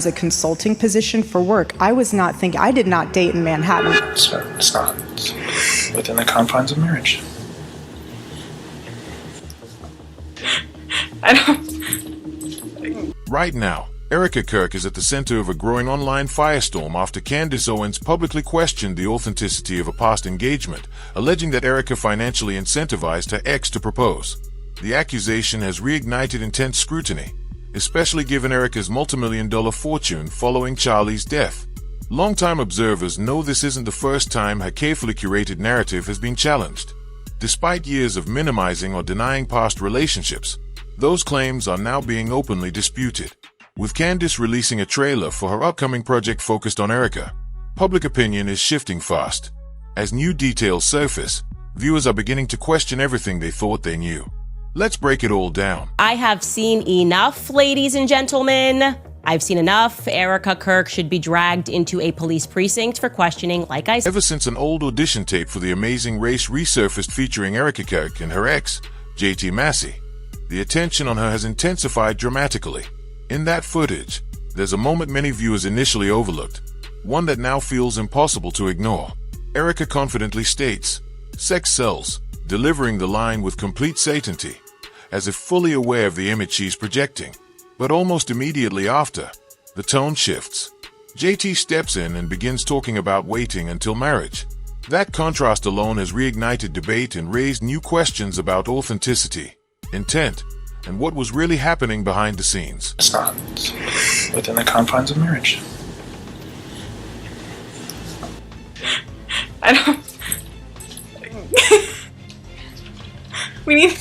was a consulting position for work. I did not date in Manhattan. It's not within the confines of marriage. I don't... Right now, Erika Kirk is at the center of a growing online firestorm after Candace Owens publicly questioned the authenticity of a past engagement, alleging that Erika financially incentivized her ex to propose. The accusation has reignited intense scrutiny, especially given Erika's multimillion-dollar fortune following Charlie's death. Longtime observers know this isn't the first time her carefully curated narrative has been challenged. Despite years of minimizing or denying past relationships, those claims are now being openly disputed. With Candace releasing a trailer for her upcoming project focused on Erika, public opinion is shifting fast. As new details surface, viewers are beginning to question everything they thought they knew. Let's break it all down. I have seen enough, ladies and gentlemen. I've seen enough. Erika Kirk should be dragged into a police precinct for questioning, like I said. Ever since an old audition tape for The Amazing Race resurfaced featuring Erika Kirk and her ex, JT Massey, the attention on her has intensified dramatically. In that footage, there's a moment many viewers initially overlooked, one that now feels impossible to ignore. Erika confidently states, "Sex sells," delivering the line with complete certainty, as if fully aware of the image she's projecting. But almost immediately after, the tone shifts. JT steps in and begins talking about waiting until marriage. That contrast alone has reignited debate and raised new questions about authenticity, intent, and what was really happening behind the scenes. It's not within the confines of marriage. I don't... We need...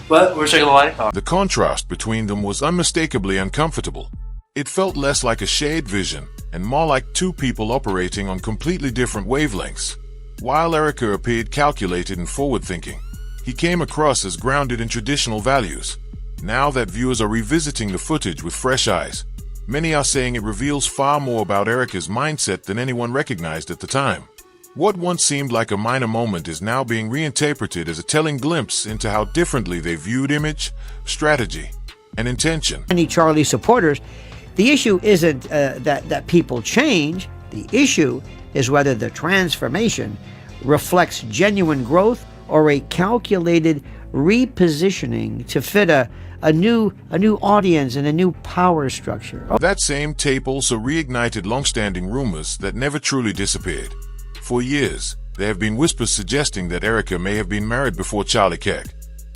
What? We're checking the light? The contrast between them was unmistakably uncomfortable. It felt less like a shared vision and more like two people operating on completely different wavelengths. While Erika appeared calculated and forward-thinking, he came across as grounded in traditional values. Now that viewers are revisiting the footage with fresh eyes, many are saying it reveals far more about Erika's mindset than anyone recognized at the time. What once seemed like a minor moment is now being reinterpreted as a telling glimpse into how differently they viewed image, strategy, and intention. Many Charlie supporters, the issue isn't that people change. The issue is whether the transformation reflects genuine growth or a calculated repositioning to fit a new audience and a new power structure. That same tape also reignited long-standing rumors that never truly disappeared. For years, there have been whispers suggesting that Erika may have been married before Charlie Kirk.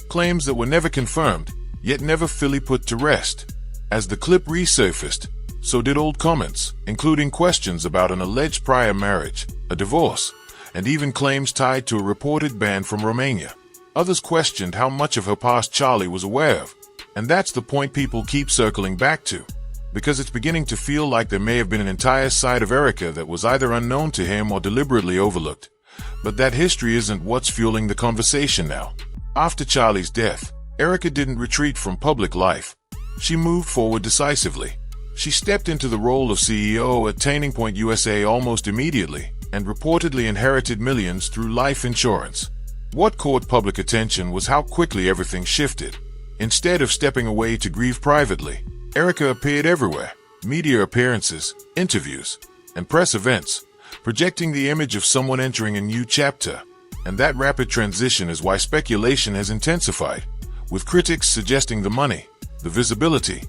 Claims that were never confirmed, yet never fully put to rest. As the clip resurfaced, so did old comments, including questions about an alleged prior marriage, a divorce, and even claims tied to a reported ban from Romania. Others questioned how much of her past Charlie was aware of, and that's the point people keep circling back to, because it's beginning to feel like there may have been an entire side of Erika that was either unknown to him or deliberately overlooked. But that history isn't what's fueling the conversation now. After Charlie's death, Erika didn't retreat from public life. She moved forward decisively. She stepped into the role of CEO at Turning Point USA almost immediately, and reportedly inherited millions through life insurance. What caught public attention was how quickly everything shifted. Instead of stepping away to grieve privately, Erika appeared everywhere: media appearances, interviews, and press events, projecting the image of someone entering a new chapter. And that rapid transition is why speculation has intensified, with critics suggesting the money, the visibility,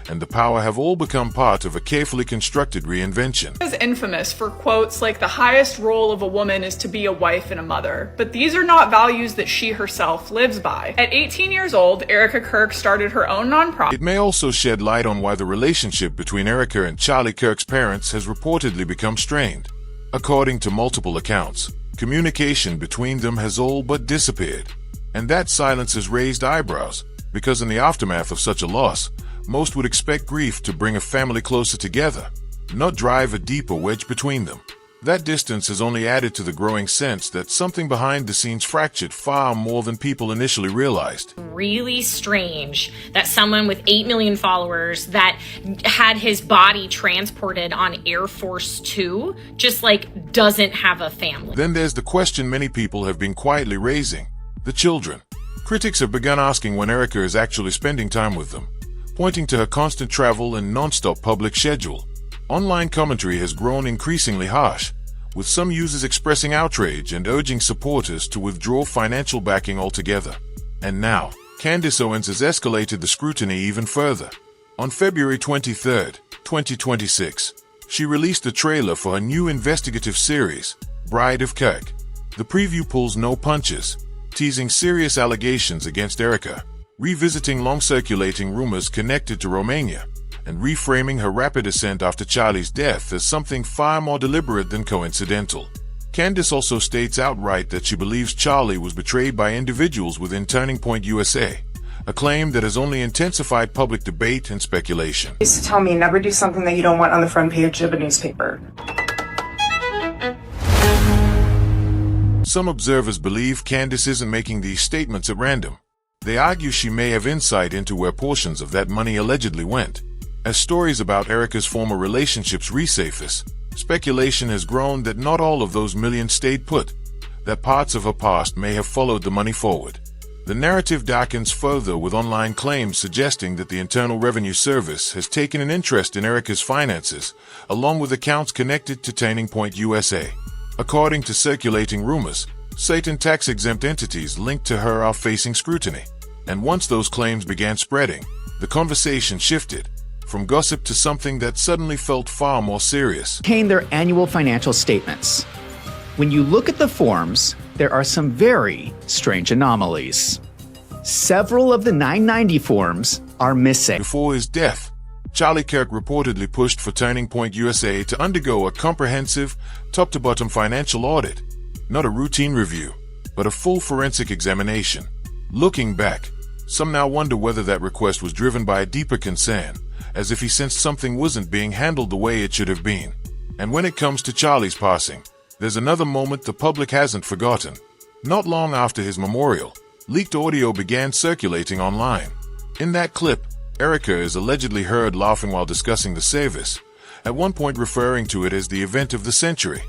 and the power have all become part of a carefully constructed reinvention. Is infamous for quotes like the highest role of a woman is to be a wife and a mother, but these are not values that she herself lives by. At 18 years old, Erika Kirk started her own nonprofit. It may also shed light on why the relationship between Erika and Charlie Kirk's parents has reportedly become strained. According to multiple accounts, communication between them has all but disappeared. And that silence has raised eyebrows, because in the aftermath of such a loss, most would expect grief to bring a family closer together, not drive a deeper wedge between them. That distance has only added to the growing sense that something behind the scenes fractured far more than people initially realized. Really strange that someone with 8 million followers that had his body transported on Air Force 2 just doesn't have a family. Then there's the question many people have been quietly raising: the children. Critics have begun asking when Erika is actually spending time with them. pointing to her constant travel and non-stop public schedule. Online commentary has grown increasingly harsh, with some users expressing outrage and urging supporters to withdraw financial backing altogether. And now, Candace Owens has escalated the scrutiny even further. On February 23, 2026, she released a trailer for her new investigative series, Bride of Kirk. The preview pulls no punches, teasing serious allegations against Erika, revisiting long-circulating rumors connected to Romania, and reframing her rapid ascent after Charlie's death as something far more deliberate than coincidental. Candace also states outright that she believes Charlie was betrayed by individuals within Turning Point USA, a claim that has only intensified public debate and speculation. Used to tell me never do something that you don't want on the front page of a newspaper. Some observers believe Candace isn't making these statements at random. They argue she may have insight into where portions of that money allegedly went. As stories about Erika's former relationships resurface, speculation has grown that not all of those millions stayed put, that parts of her past may have followed the money forward. The narrative darkens further with online claims suggesting that the Internal Revenue Service has taken an interest in Erika's finances, along with accounts connected to Turning Point USA. According to circulating rumors, certain tax-exempt entities linked to her are facing scrutiny. And once those claims began spreading, the conversation shifted from gossip to something that suddenly felt far more serious. Contain their annual financial statements. When you look at the forms, there are some very strange anomalies. Several of the 990 forms are missing. Before his death, Charlie Kirk reportedly pushed for Turning Point USA to undergo a comprehensive, top-to-bottom financial audit. Not a routine review, but a full forensic examination. Looking back, some now wonder whether that request was driven by a deeper concern, as if he sensed something wasn't being handled the way it should have been. And when it comes to Charlie's passing, there's another moment the public hasn't forgotten. Not long after his memorial, leaked audio began circulating online. In that clip, Erika is allegedly heard laughing while discussing the service, at one point referring to it as the event of the century.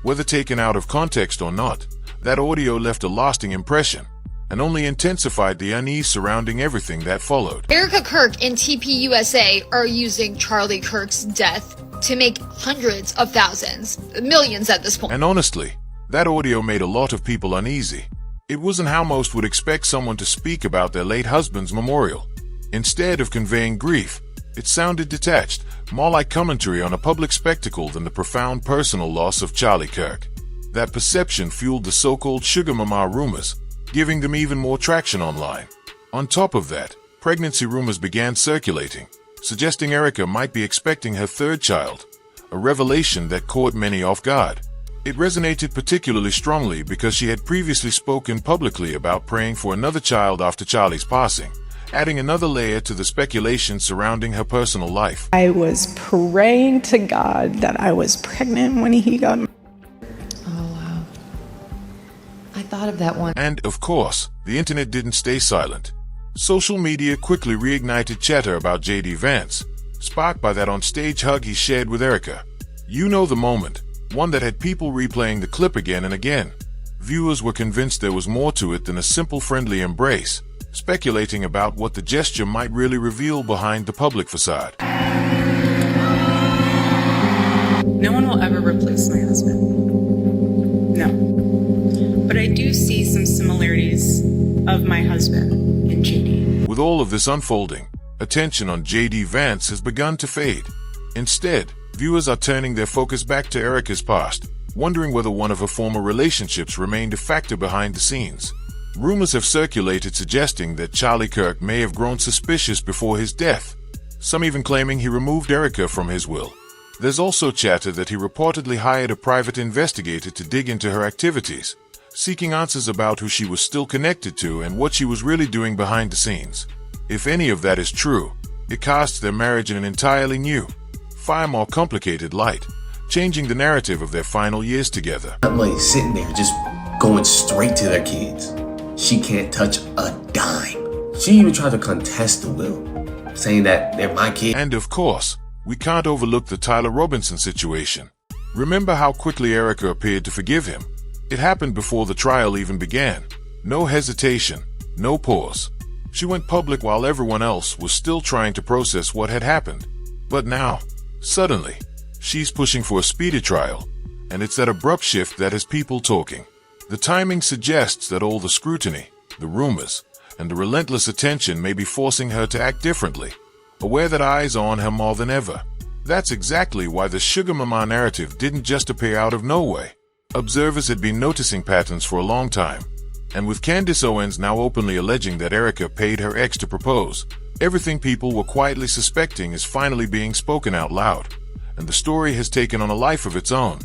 Whether taken out of context or not, that audio left a lasting impression, and only intensified the unease surrounding everything that followed. Erika Kirk and TPUSA are using Charlie Kirk's death to make hundreds of thousands, millions at this point. And honestly, that audio made a lot of people uneasy. It wasn't how most would expect someone to speak about their late husband's memorial. Instead of conveying grief, it sounded detached, more like commentary on a public spectacle than the profound personal loss of Charlie Kirk. That perception fueled the so-called sugar mama rumors, giving them even more traction online. On top of that, pregnancy rumors began circulating, suggesting Erika might be expecting her third child, a revelation that caught many off guard. It resonated particularly strongly because she had previously spoken publicly about praying for another child after Charlie's passing, adding another layer to the speculation surrounding her personal life. I was praying to God that I was pregnant when he got married. Oh, wow. I thought of that one. And, of course, the internet didn't stay silent. Social media quickly reignited chatter about J.D. Vance, sparked by that on-stage hug he shared with Erika. You know the moment, one that had people replaying the clip again and again. Viewers were convinced there was more to it than a simple friendly embrace, speculating about what the gesture might really reveal behind the public facade. No one will ever replace my husband. No. But I do see some similarities of my husband in JD. With all of this unfolding, attention on J.D. Vance has begun to fade. Instead, viewers are turning their focus back to Erika's past, wondering whether one of her former relationships remained a factor behind the scenes. Rumors have circulated suggesting that Charlie Kirk may have grown suspicious before his death, some even claiming he removed Erika from his will. There's also chatter that he reportedly hired a private investigator to dig into her activities, seeking answers about who she was still connected to and what she was really doing behind the scenes. If any of that is true, it casts their marriage in an entirely new, far more complicated light, changing the narrative of their final years together. Somebody sitting there just going straight to their kids. She can't touch a dime. She even tried to contest the will, saying that they're my kids. And of course, we can't overlook the Tyler Robinson situation. Remember how quickly Erika appeared to forgive him? It happened before the trial even began. No hesitation, no pause. She went public while everyone else was still trying to process what had happened. But now, suddenly, she's pushing for a speedy trial, and it's that abrupt shift that has people talking. The timing suggests that all the scrutiny, the rumors, and the relentless attention may be forcing her to act differently, aware that eyes are on her more than ever. That's exactly why the sugar mama narrative didn't just appear out of nowhere. Observers had been noticing patterns for a long time, and with Candace Owens now openly alleging that Erika paid her ex to propose, everything people were quietly suspecting is finally being spoken out loud, and the story has taken on a life of its own.